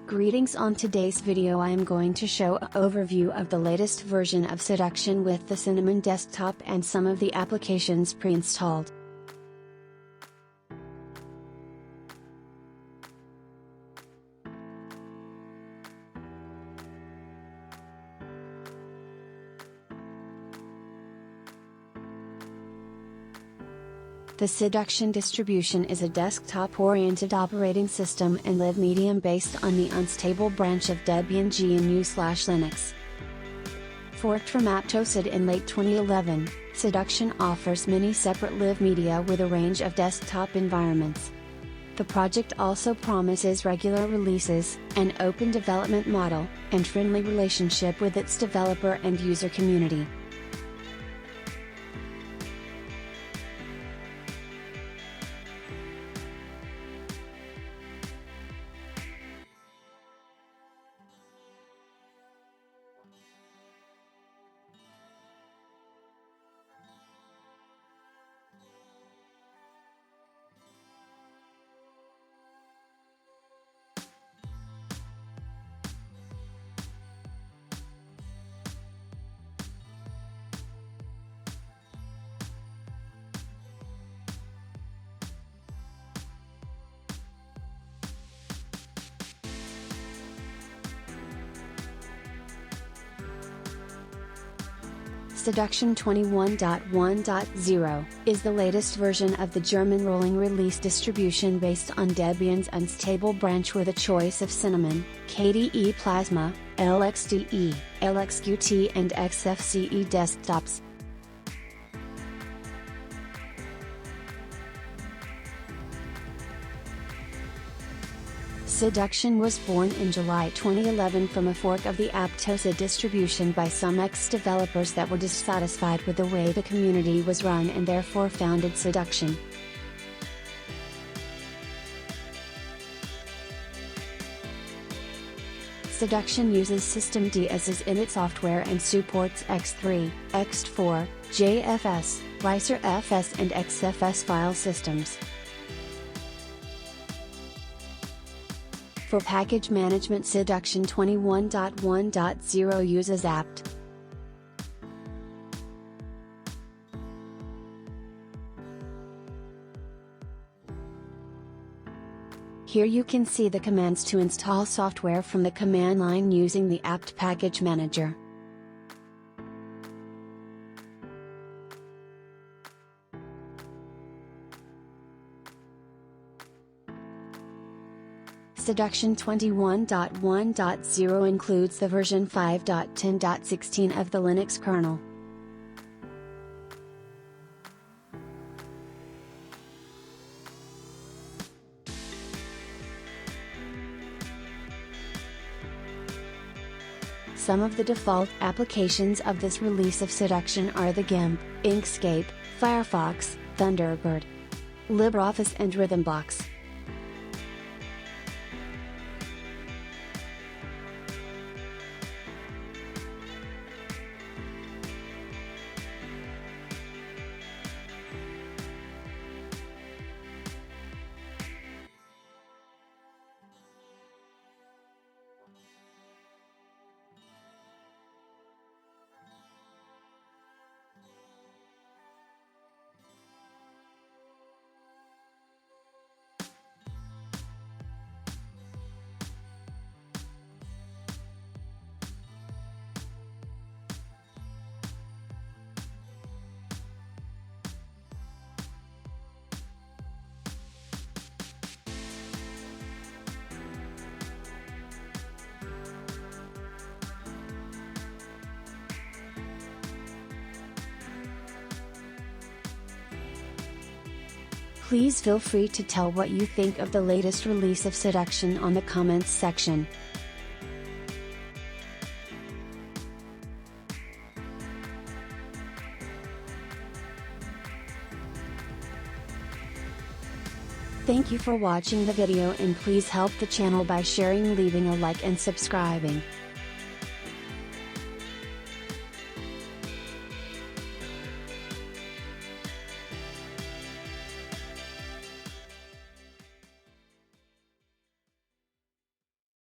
Greetings. On today's video I am going to show an overview of the latest version of Siduction with the Cinnamon desktop and some of the applications pre-installed. The Siduction distribution is a desktop-oriented operating system and live medium based on the unstable branch of Debian GNU/Linux. Forked from aptosid in late 2011, Siduction offers many separate live media with a range of desktop environments. The project also promises regular releases, an open development model, and friendly relationship with its developer and user community. Siduction 21.1.0 is the latest version of the German rolling release distribution based on Debian's unstable branch with a choice of Cinnamon, KDE Plasma, LXDE, LXQT and XFCE desktops. Siduction was born in July 2011 from a fork of the aptosid distribution by some ex-developers that were dissatisfied with the way the community was run and therefore founded Siduction. Siduction uses systemd as its init software and supports X3, X4, JFS, RicerFS and XFS file systems. For package management, Siduction 21.1.0 uses apt. Here you can see the commands to install software from the command line using the apt package manager. Siduction 21.1.0 includes the version 5.10.16 of the Linux kernel. Some of the default applications of this release of Siduction are the GIMP, Inkscape, Firefox, Thunderbird, LibreOffice and Rhythmbox. Please feel free to tell what you think of the latest release of Siduction on the comments section. Thank you for watching the video and please help the channel by sharing, leaving a like and subscribing.